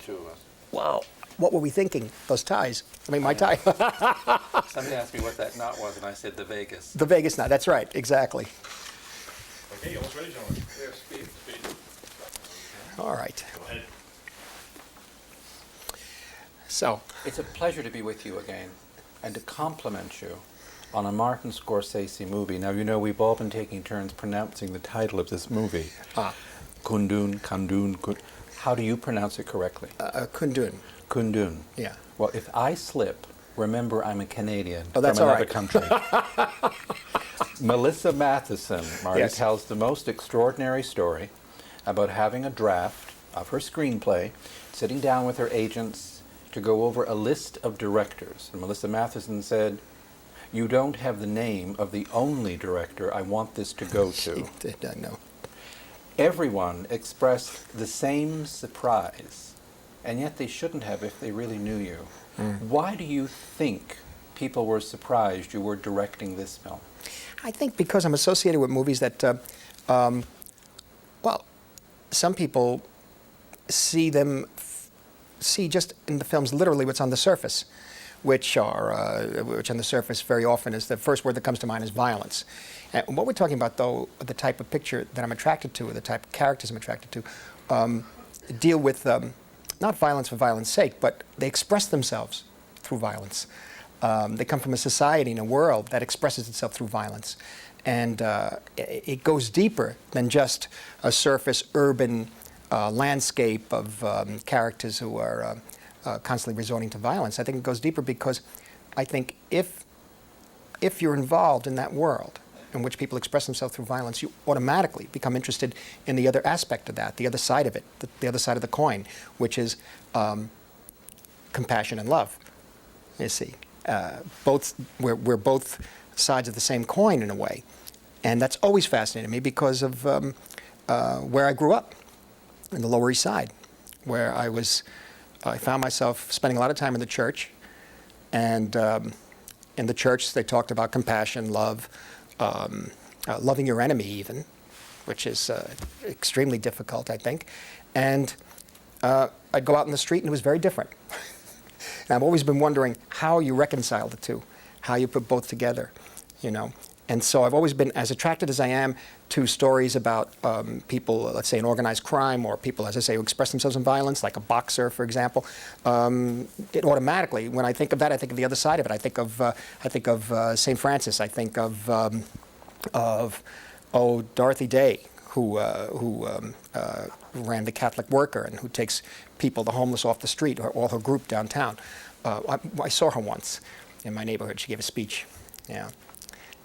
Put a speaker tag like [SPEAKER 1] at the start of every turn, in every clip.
[SPEAKER 1] two of us.
[SPEAKER 2] Wow. What were we thinking? Those ties. I mean, my tie.
[SPEAKER 1] Somebody asked me what that knot was, and I said the Vegas.
[SPEAKER 2] The Vegas knot. That's right. Exactly.
[SPEAKER 3] Okay, almost ready, gentlemen.
[SPEAKER 1] There's Steve.
[SPEAKER 2] All right.
[SPEAKER 3] Go ahead.
[SPEAKER 2] So,
[SPEAKER 1] It's a pleasure to be with you again and to compliment you on a Martin Scorsese movie. Now, you know, we've all been taking turns pronouncing the title of this movie. Kundun. How do you pronounce it correctly?
[SPEAKER 2] Kundun.
[SPEAKER 1] Kundun.
[SPEAKER 2] Yeah.
[SPEAKER 1] Well, if I slip, remember I'm a Canadian
[SPEAKER 2] Oh, that's
[SPEAKER 1] from
[SPEAKER 2] all
[SPEAKER 1] another
[SPEAKER 2] right.
[SPEAKER 1] country. Melissa Matheson, Marty,
[SPEAKER 2] Yes.
[SPEAKER 1] tells the most extraordinary story about having a draft of her screenplay, sitting down with her agents to go over a list of directors. And Melissa Matheson said, "You don't have the name of the only director I want this to go to."
[SPEAKER 2] She did not know.
[SPEAKER 1] Everyone expressed the same surprise, and yet they shouldn't have if they really knew you. Why do you think people were surprised you were directing this film?
[SPEAKER 2] I think because I'm associated with movies that, well, some people see just in the films literally what's on the surface, which on the surface very often is the first word that comes to mind is violence. And what we're talking about, though, the type of picture that I'm attracted to, or the type of characters I'm attracted to, deal with not violence for violence sake, but they express themselves through violence. They come from a society and a world that expresses itself through violence. And it goes deeper than just a surface urban landscape of characters who are constantly resorting to violence. I think it goes deeper because I think if you're involved in that world in which people express themselves through violence, you automatically become interested in the other aspect of that, the other side of it, the other side of the coin, which is compassion and love. You see, we're both sides of the same coin in a way, and that's always fascinated me because of where I grew up, in the Lower East Side, where I found myself spending a lot of time in the church, and in the church they talked about compassion, love, loving your enemy even, which is extremely difficult, I think. And I'd go out in the street and it was very different. And I've always been wondering how you reconcile the two, how you put both together, you know. And so I've always been as attracted as I am to stories about people, let's say in organized crime, or people, as I say, who express themselves in violence, like a boxer, for example. It automatically, when I think of that, I think of the other side of it. I think of St. Francis. I think of Dorothy Day, who ran the Catholic Worker and who takes people, the homeless, off the street, or all her group downtown. I saw her once in my neighborhood. She gave a speech. Yeah.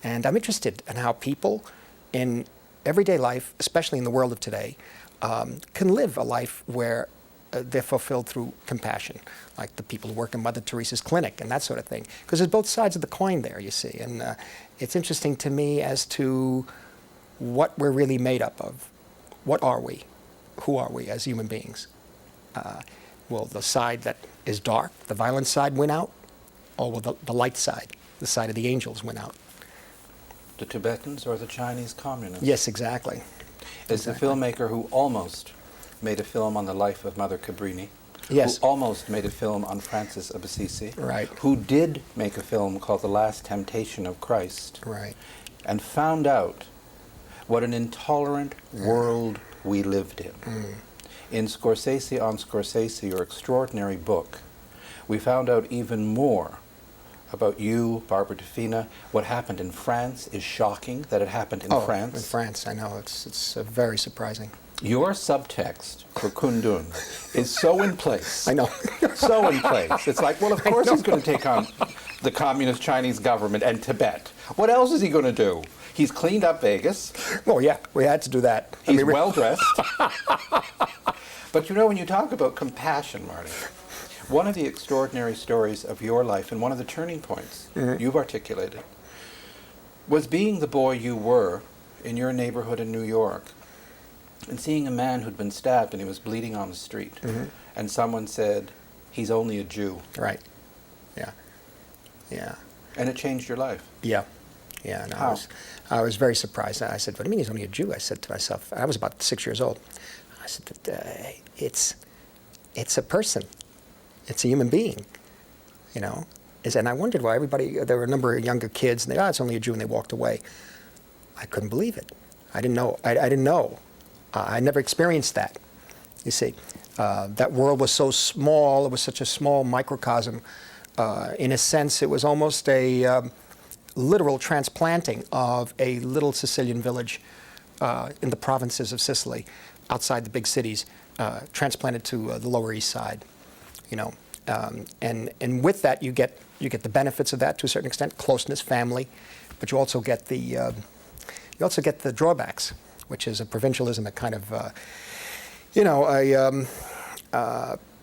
[SPEAKER 2] And I'm interested in how people in everyday life, especially in the world of today, can live a life where they're fulfilled through compassion, like the people who work in Mother Teresa's clinic and that sort of thing. Because there's both sides of the coin there, you see. And it's interesting to me as to what we're really made up of. What are we? Who are we as human beings? Will the side that is dark, the violent side, win out? Or will the light side, the side of the angels, win out?
[SPEAKER 1] The Tibetans or the Chinese communists?
[SPEAKER 2] Yes, exactly.
[SPEAKER 1] Is the filmmaker who almost made a film on the life of Mother Cabrini,
[SPEAKER 2] Yes.
[SPEAKER 1] who almost made a film on Francis of Assisi,
[SPEAKER 2] Right.
[SPEAKER 1] who did make a film called The Last Temptation of Christ,
[SPEAKER 2] Right.
[SPEAKER 1] and found out what an intolerant world we lived in. In Scorsese on Scorsese, your extraordinary book, we found out even more about you, Barbara Defina. What happened in France is shocking that it happened in France.
[SPEAKER 2] In France, I know. It's very surprising.
[SPEAKER 1] Your subtext for Kundun is so in place.
[SPEAKER 2] I know.
[SPEAKER 1] So in place. It's like, well, of course he's going to take on the communist Chinese government and Tibet. What else is he going to do? He's cleaned up Vegas.
[SPEAKER 2] Oh, yeah, we had to do that.
[SPEAKER 1] He's well-dressed. But you know, when you talk about compassion, Marty, one of the extraordinary stories of your life and one of the turning points you've articulated was being the boy you were in your neighborhood in New York and seeing a man who'd been stabbed and he was bleeding on the street. And someone said, he's only a Jew.
[SPEAKER 2] Right. Yeah. Yeah.
[SPEAKER 1] And it changed your life.
[SPEAKER 2] Yeah. Yeah. No,
[SPEAKER 1] How?
[SPEAKER 2] I was very surprised. I said, what do you mean he's only a Jew? I said to myself, I was about 6 years old. I said, it's a person. It's a human being, you know. And I wondered why there were a number of younger kids, and it's only a Jew, and they walked away. I couldn't believe it. I didn't know. I didn't know. I never experienced that, you see. That world was so small. It was such a small microcosm. In a sense, it was almost a literal transplanting of a little Sicilian village in the provinces of Sicily, outside the big cities, transplanted to the Lower East Side, you know. And with that, you get the benefits of that to a certain extent, closeness, family, but you also get the drawbacks, which is a provincialism, a kind of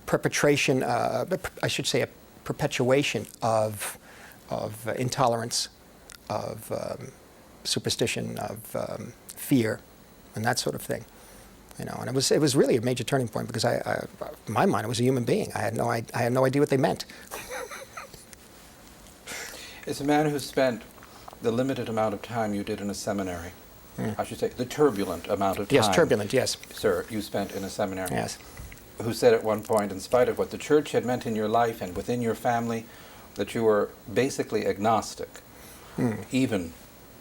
[SPEAKER 2] perpetration, I should say, a perpetuation of intolerance, of superstition, of fear, and that sort of thing. You know, and it was really a major turning point because in my mind, I was a human being. I had no idea what they meant.
[SPEAKER 1] As a man who spent the limited amount of time you did in a seminary, I should say the turbulent amount of time.
[SPEAKER 2] Yes, turbulent, yes.
[SPEAKER 1] Sir, you spent in a seminary.
[SPEAKER 2] Yes.
[SPEAKER 1] Who said at one point, in spite of what the church had meant in your life and within your family, that you were basically agnostic, even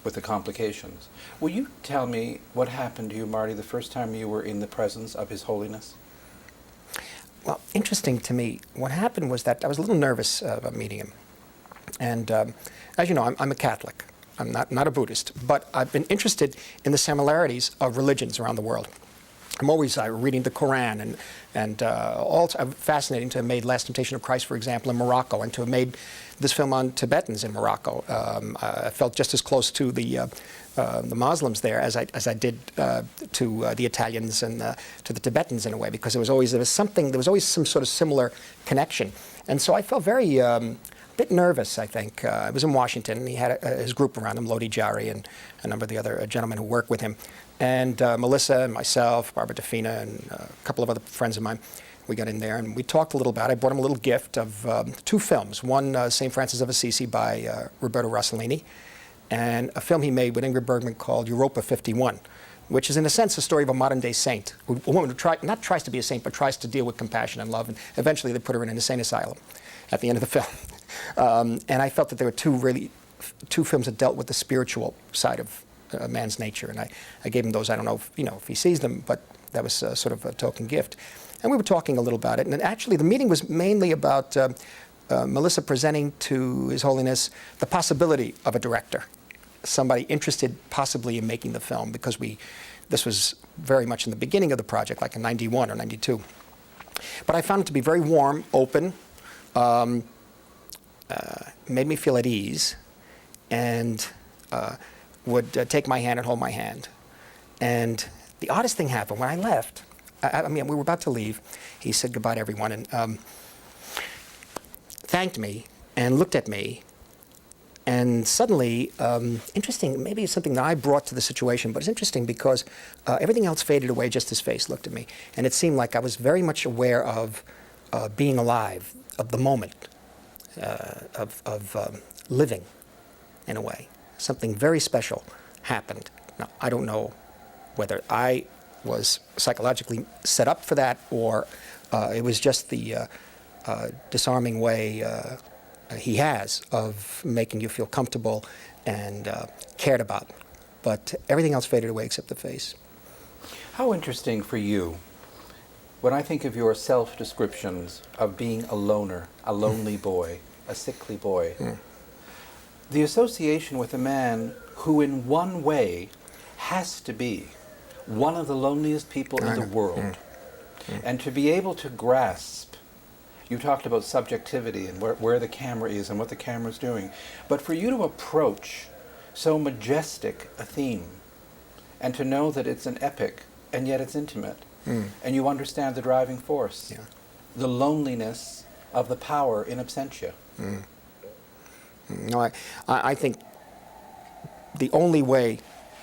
[SPEAKER 1] with the complications. Will you tell me what happened to you, Marty, the first time you were in the presence of His Holiness?
[SPEAKER 2] Well, interesting to me, what happened was that I was a little nervous about meeting him. And as you know, I'm a Catholic. I'm not a Buddhist, but I've been interested in the similarities of religions around the world. I'm always reading the Quran, and fascinating to have made Last Temptation of Christ, for example, in Morocco, and to have made this film on Tibetans in Morocco. I felt just as close to the Muslims there as I did to the Italians and to the Tibetans in a way, because there was always some sort of similar connection, and so I felt very a bit nervous. I think I was in Washington, and he had his group around him, Lodi Jari and a number of the other gentlemen who work with him. And Melissa and myself, Barbara DeFina, and a couple of other friends of mine, we got in there and we talked a little about it. I brought him a little gift of 2 films. One, St. Francis of Assisi by Roberto Rossellini, and a film he made with Ingrid Bergman called Europa 51, which is in a sense a story of a modern-day saint, a woman who not tries to be a saint, but tries to deal with compassion and love, and eventually they put her in an insane asylum at the end of the film. And I felt that there were two films that dealt with the spiritual side of man's nature, and I gave him those. I don't know if he sees them, but that was sort of a token gift. And we were talking a little about it, and actually the meeting was mainly about Melissa presenting to His Holiness the possibility of a director, somebody interested possibly in making the film, because this was very much in the beginning of the project, like in '91 or '92. But I found it to be very warm, open, made me feel at ease, and would take my hand and hold my hand. And the oddest thing happened when I left. I mean, we were about to leave. He said goodbye to everyone and thanked me and looked at me. And suddenly, interesting, maybe it's something that I brought to the situation, but it's interesting because everything else faded away, just his face looked at me. And it seemed like I was very much aware of being alive, of the moment, of living in a way. Something very special happened. Now, I don't know whether I was psychologically set up for that, or it was just the disarming way he has of making you feel comfortable and cared about. But everything else faded away except the face.
[SPEAKER 1] How interesting for you, when I think of your self-descriptions of being a loner, a lonely boy, a sickly boy, the association with a man who in one way has to be one of the loneliest people in the world, and to be able to grasp, you talked about subjectivity and where the camera is and what the camera's doing, but for you to approach so majestic a theme and to know that it's an epic and yet it's intimate, and you understand the driving force, the loneliness of the power in absentia.
[SPEAKER 2] No, I think the only way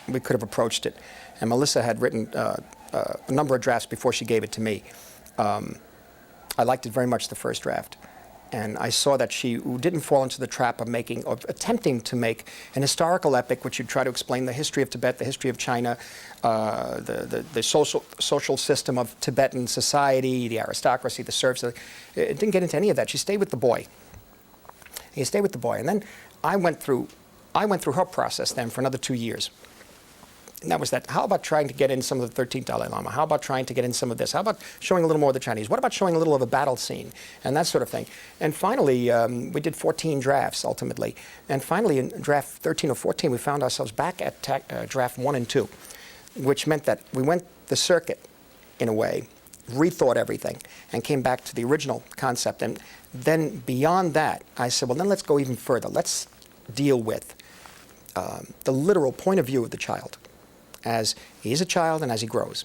[SPEAKER 2] we could have approached it, and Melissa had written a number of drafts before she gave it to me. I liked it very much, the first draft. And I saw that she didn't fall into the trap of attempting to make an historical epic which would try to explain the history of Tibet, the history of China, the social system of Tibetan society, the aristocracy, the serfs. It didn't get into any of that. She stayed with the boy. He stayed with the boy. And then I went through her process then for another 2 years. And that was that. How about trying to get in some of the 13th Dalai Lama? How about trying to get in some of this? How about showing a little more of the Chinese? What about showing a little of a battle scene? And that sort of thing. And finally, we did 14 drafts, ultimately. And finally, in draft 13 or 14, we found ourselves back at draft 1 and 2, which meant that we went the circuit, in a way, rethought everything, and came back to the original concept. And then beyond that, I said, well, then let's go even further. Let's deal with the literal point of view of the child, as he is a child and as he grows,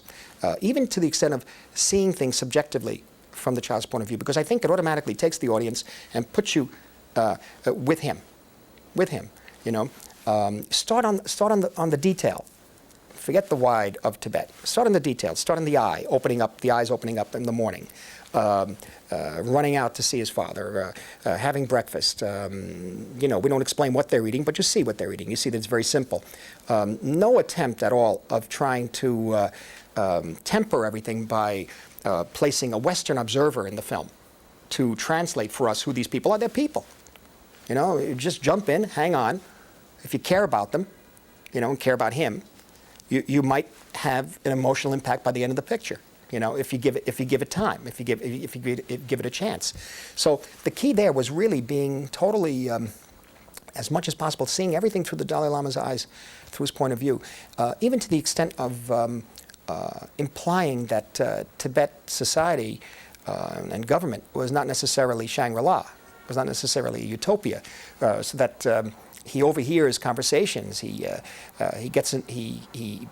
[SPEAKER 2] even to the extent of seeing things subjectively from the child's point of view, because I think it automatically takes the audience and puts you with him, you know. Start on the detail. Forget the wide of Tibet. Start on the details. Start on the eye, the eyes opening up in the morning, running out to see his father, having breakfast. You know, we don't explain what they're eating, but you see what they're eating. You see that it's very simple. No attempt at all of trying to temper everything by placing a Western observer in the film to translate for us who these people are. They're people. You know, you just jump in, hang on. If you care about them, you know, and care about him, you might have an emotional impact by the end of the picture. You know, if you give it time, if you give it a chance. So the key there was really being totally, as much as possible, seeing everything through the Dalai Lama's eyes, through his point of view, even to the extent of implying that Tibet society and government was not necessarily Shangri-La, was not necessarily a utopia, so that he overhears conversations. He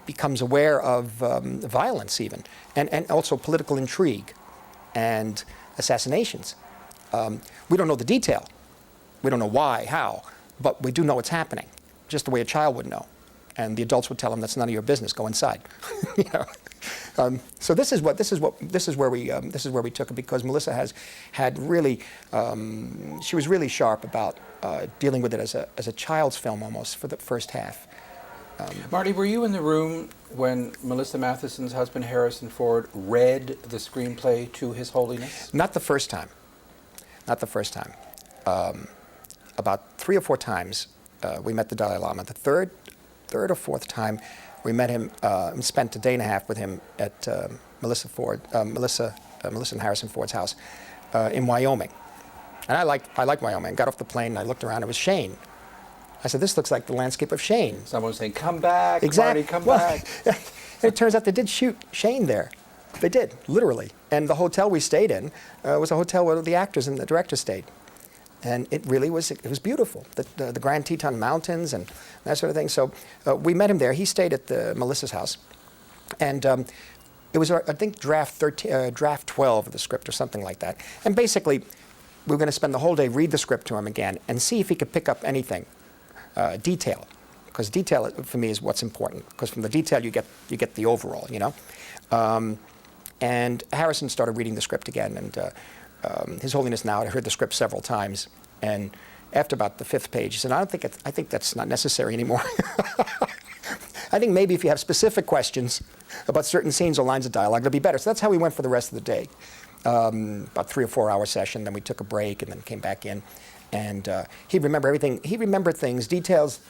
[SPEAKER 2] becomes aware of violence even, and also political intrigue and assassinations. We don't know the detail. We don't know why, how, but we do know it's happening, just the way a child would know. And the adults would tell him, "That's none of your business. Go inside." You know. So this is where we took it, because Melissa had really she was really sharp about dealing with it as a child's film almost for the first half.
[SPEAKER 1] Marty, were you in the room when Melissa Matheson's husband Harrison Ford read the screenplay to His Holiness?
[SPEAKER 2] Not the first time. Not the first time. About 3 or 4 times we met the Dalai Lama. The third or fourth time we met him and spent a day and a half with him at Melissa and Harrison Ford's house in Wyoming. And I liked Wyoming. Got off the plane and I looked around. It was Shane. I said, "This looks like the landscape of Shane."
[SPEAKER 1] Someone was saying, "Come back,
[SPEAKER 2] exactly.
[SPEAKER 1] Marty, come back."
[SPEAKER 2] And it turns out they did shoot Shane there. They did, literally. And the hotel we stayed in was a hotel where the actors and the director stayed. And it really was, it was beautiful. The Grand Teton Mountains and that sort of thing. So we met him there. He stayed at Melissa's house. And it was, I think, draft 12 of the script or something like that. And basically, we were going to spend the whole day, read the script to him again, and see if he could pick up anything, detail. Because detail, for me, is what's important. Because from the detail, you get the overall, you know. And Harrison started reading the script again, and His Holiness now had heard the script several times, and after about the 5th page, he said, I think that's not necessary anymore. I think maybe if you have specific questions about certain scenes or lines of dialogue, it'll be better. So that's how we went for the rest of the day. About 3 or 4 hour session, then we took a break and then came back in. And he'd remember everything. He remembered things, details.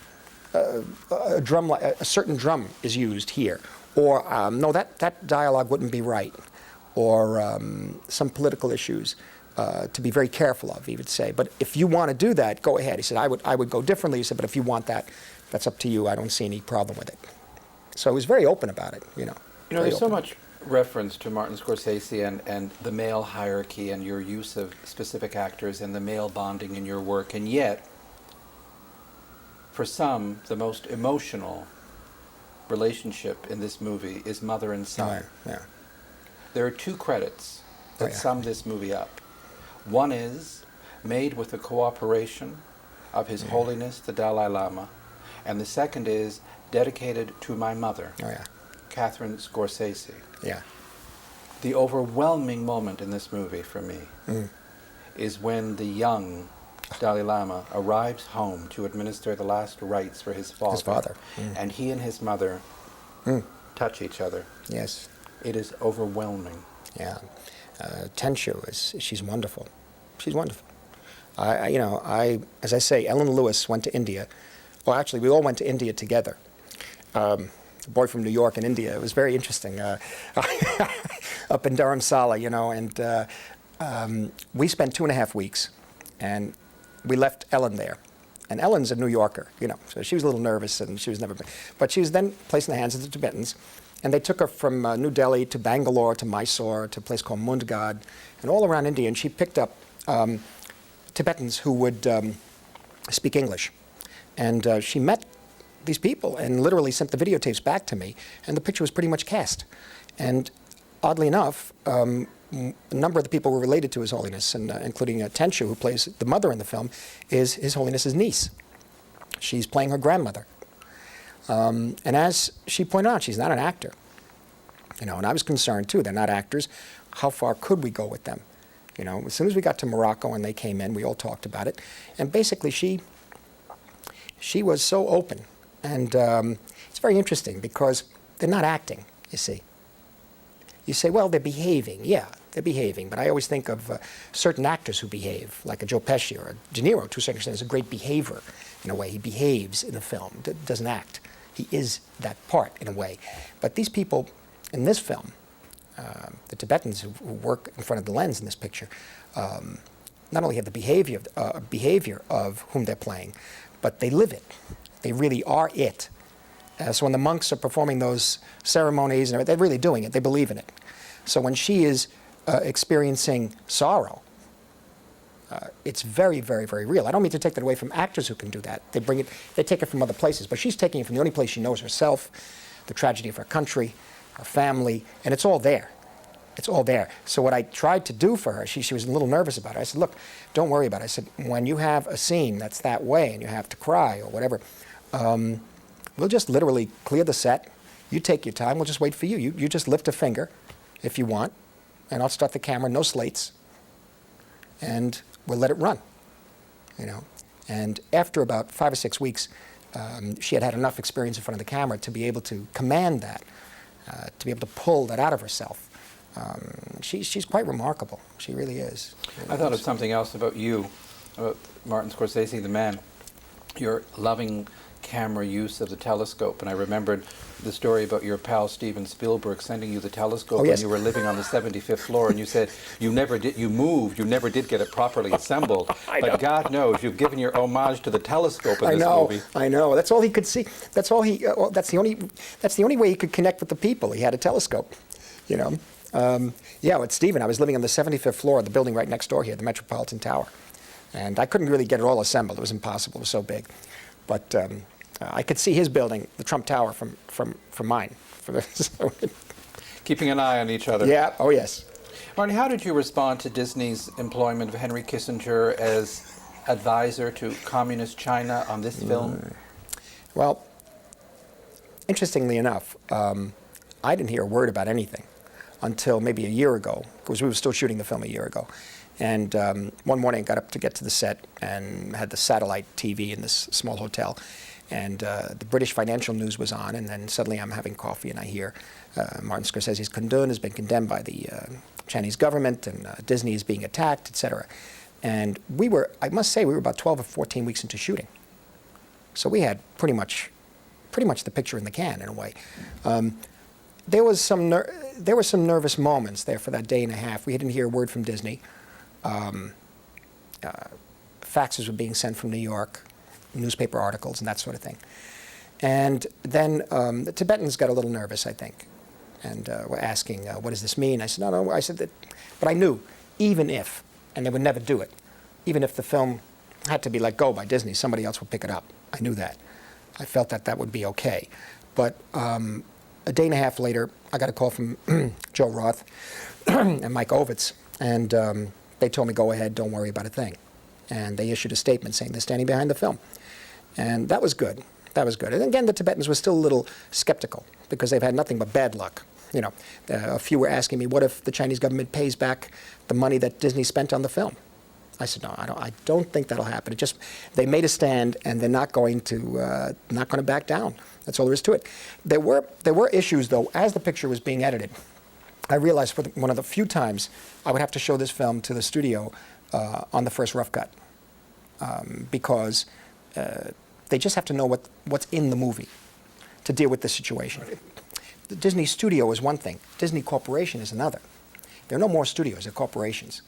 [SPEAKER 2] A certain drum is used here. Or, no, that dialogue wouldn't be right. Or some political issues to be very careful of, he would say. But if you want to do that, go ahead. He said, I would go differently. He said, but if you want that, that's up to you. I don't see any problem with it. So he was very open about it, you know.
[SPEAKER 1] You know, there's so much reference to Martin Scorsese and the male hierarchy and your use of specific actors and the male bonding in your work. And yet, for some, the most emotional relationship in this movie is mother and son.
[SPEAKER 2] Oh, yeah.
[SPEAKER 1] There are 2 credits that sum this movie up. One is made with the cooperation of His Holiness the Dalai Lama, and the second is dedicated to my mother, Catherine Scorsese.
[SPEAKER 2] Yeah.
[SPEAKER 1] The overwhelming moment in this movie for me is when the young Dalai Lama arrives home to administer the last rites for his father.
[SPEAKER 2] His father.
[SPEAKER 1] And he and his mother touch each other.
[SPEAKER 2] Yes.
[SPEAKER 1] It is overwhelming.
[SPEAKER 2] Yeah. Tenshu she's wonderful. She's wonderful. As I say, Ellen Lewis went to India. Well, actually, we all went to India together. A boy from New York and India. It was very interesting. Up in Dharamsala, and we spent 2.5 weeks, and we left Ellen there. And Ellen's a New Yorker, so she was a little nervous, and she was never been. But she was then placed in the hands of the Tibetans, and they took her from New Delhi to Bangalore to Mysore to a place called Mundgad, and all around India, and she picked up Tibetans who would speak English. And she met these people and literally sent the videotapes back to me, and the picture was pretty much cast. And oddly enough, a number of the people were related to His Holiness, and including Tenshu, who plays the mother in the film, is His Holiness's niece. She's playing her grandmother. And as she pointed out, she's not an actor. And I was concerned too. They're not actors. How far could we go with them? As soon as we got to Morocco and they came in, we all talked about it. And basically, she was so open. And it's very interesting because they're not acting, you see. You say, well, they're behaving. Yeah, they're behaving. But I always think of certain actors who behave, like a Joe Pesci or a De Niro, to a certain extent, is a great behavior in a way. He behaves in the film, doesn't act. He is that part in a way. But these people in this film, the Tibetans who work in front of the lens in this picture, not only have the behavior of whom they're playing, but they live it. They really are it. So when the monks are performing those ceremonies, and they're really doing it. They believe in it. So when she is experiencing sorrow, it's very, very, very real. I don't mean to take that away from actors who can do that. They take it from other places, but she's taking it from the only place she knows herself, the tragedy of her country, her family, and it's all there. It's all there. So what I tried to do for her, she was a little nervous about it. I said, look, don't worry about it. I said, when you have a scene that's that way and you have to cry or whatever, we'll just literally clear the set. You take your time. We'll just wait for you. You just lift a finger if you want, and I'll start the camera, no slates, and we'll let it run, And after about 5 or 6 weeks, she had enough experience in front of the camera to be able to command that, to be able to pull that out of herself. She's quite remarkable. She really is.
[SPEAKER 1] I thought of something else about you, about Martin Scorsese, the man, your loving camera use of the telescope. And I remembered the story about your pal Steven Spielberg sending you the telescope when you were living on the 75th floor, and you said you never did get it properly assembled. But God knows you've given your homage to the telescope in this movie.
[SPEAKER 2] I know. That's all he could see. That's all he. That's the only way he could connect with the people. He had a telescope, with Steven, I was living on the 75th floor of the building right next door here, the Metropolitan Tower. And I couldn't really get it all assembled. It was impossible. It was so big. But I could see his building, the Trump Tower, from mine.
[SPEAKER 1] Keeping an eye on each other.
[SPEAKER 2] Yeah. Oh, yes.
[SPEAKER 1] Martin, how did you respond to Disney's employment of Henry Kissinger as advisor to Communist China on this film?
[SPEAKER 2] Well, interestingly enough, I didn't hear a word about anything until maybe a year ago, because we were still shooting the film a year ago. And one morning I got up to get to the set and had the satellite TV in this small hotel. And the British financial news was on, and then suddenly I'm having coffee and I hear Martin Scorsese's Kundun has been condemned by the Chinese government, and Disney is being attacked, etc. And I must say, we were about 12 or 14 weeks into shooting. So we had pretty much the picture in the can, in a way. There were some nervous moments there for that day and a half. We didn't hear a word from Disney. Faxes were being sent from New York, newspaper articles and that sort of thing. And then the Tibetans got a little nervous, I think, and were asking, what does this mean? I said, no. I said that, but I knew, even if, and they would never do it, even if the film had to be let go by Disney, somebody else would pick it up. I knew that. I felt that would be okay. But a day and a half later, I got a call from Joe Roth and Mike Ovitz, and they told me, go ahead, don't worry about a thing. And they issued a statement saying they're standing behind the film. And that was good. That was good. And again, the Tibetans were still a little skeptical because they've had nothing but bad luck. A few were asking me, what if the Chinese government pays back the money that Disney spent on the film? I said, no, I don't think that'll happen. It just, they made a stand, and they're not going to back down. That's all there is to it. There were issues, though, as the picture was being edited. I realized for one of the few times I would have to show this film to the studio on the first rough cut, because they just have to know what's in the movie to deal with the situation. The Disney studio is one thing. Disney Corporation is another. There are no more studios, they're corporations.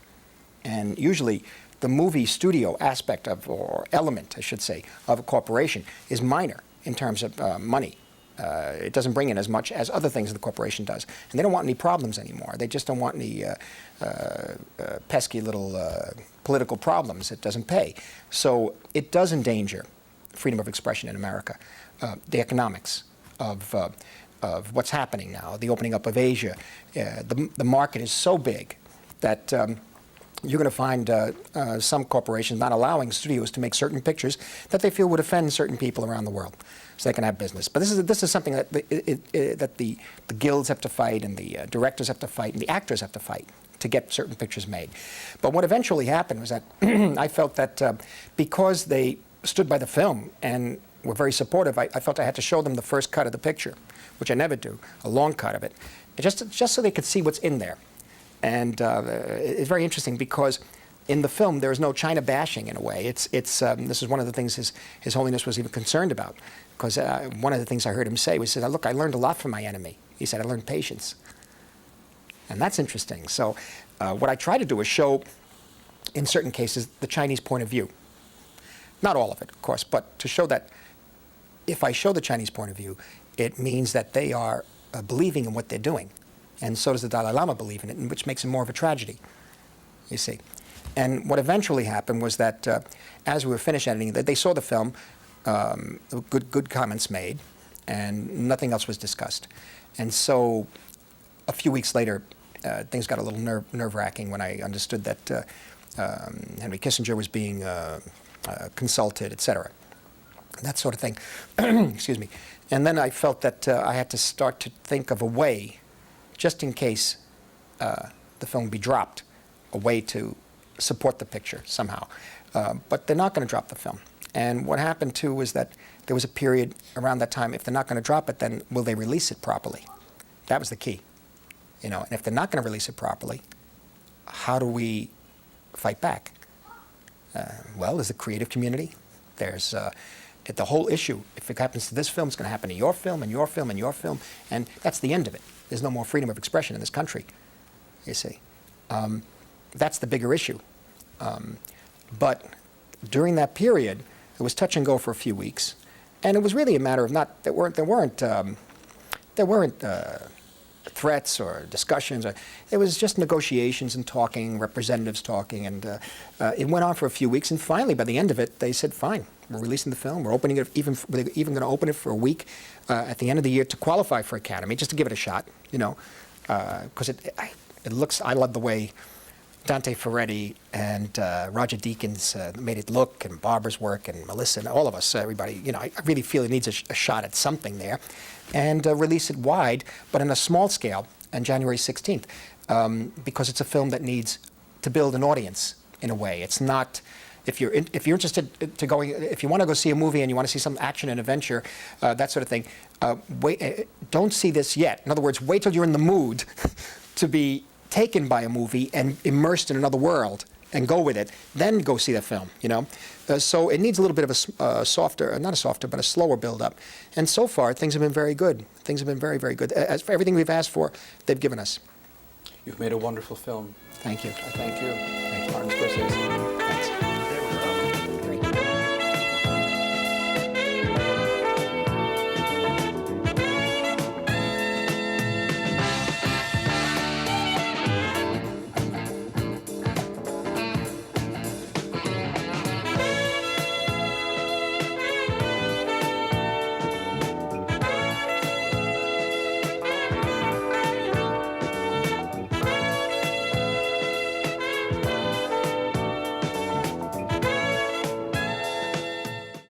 [SPEAKER 2] And usually the movie studio aspect of, or element, I should say, of a corporation is minor in terms of money. It doesn't bring in as much as other things the corporation does. And they don't want any problems anymore. They just don't want any pesky little political problems. It doesn't pay. So it does endanger freedom of expression in America. The economics of what's happening now, the opening up of Asia. The market is so big that you're going to find some corporations not allowing studios to make certain pictures that they feel would offend certain people around the world, so they can have business. But this is something that the guilds have to fight, and the directors have to fight, and the actors have to fight to get certain pictures made. But what eventually happened was that I felt that because they stood by the film and were very supportive, I felt I had to show them the first cut of the picture, which I never do, a long cut of it, just so they could see what's in there. And it's very interesting because in the film there is no China bashing in a way. This is one of the things His Holiness was even concerned about, because one of the things I heard him say was, he said, look, I learned a lot from my enemy. He said, I learned patience. And that's interesting. So what I try to do is show, in certain cases, the Chinese point of view. Not all of it, of course, but to show that if I show the Chinese point of view, it means that they are believing in what they're doing. And so does the Dalai Lama believe in it, which makes it more of a tragedy, you see. And what eventually happened was that as we were finished editing, they saw the film, good comments made, and nothing else was discussed. And so a few weeks later, things got a little nerve-wracking when I understood that Henry Kissinger was being consulted, etc. That sort of thing. Excuse me. And then I felt that I had to start to think of a way, just in case the film be dropped, a way to support the picture somehow. But they're not going to drop the film. And what happened too was that there was a period around that time, if they're not going to drop it, then will they release it properly? That was the key. You know, and if they're not going to release it properly, how do we fight back? Well, there's the creative community. There's the whole issue. If it happens to this film, it's going to happen to your film, and your film, and your film, and that's the end of it. There's no more freedom of expression in this country, you see. That's the bigger issue. But during that period, it was touch and go for a few weeks, and it was really a matter of not, there weren't threats or discussions. It was just negotiations and talking, representatives talking, and it went on for a few weeks, and finally, by the end of it, they said, fine, we're releasing the film, we're opening it, we're even going to open it for a week at the end of the year to qualify for Academy, just to give it a shot, you know, because it looks, I love the way Dante Ferretti and Roger Deakins made it look, and Barbara's work, and Melissa, and all of us, everybody, you know, I really feel it needs a shot at something there, and release it wide, but in a small scale, on January 16th, because it's a film that needs to build an audience in a way. It's not, if you're interested to going, if you want to go see a movie and you want to see some action and adventure, that sort of thing, don't see this yet. In other words, wait till you're in the mood to be taken by a movie and immersed in another world and go with it, then go see the film, you know. So it needs a little bit of a softer, not a softer, but a slower build-up. And so far, things have been very good. Things have been very, very good. As for everything we've asked for, they've given us.
[SPEAKER 1] You've made a wonderful film.
[SPEAKER 2] Thank you.
[SPEAKER 1] I thank you. Thank you. Martin Scorsese.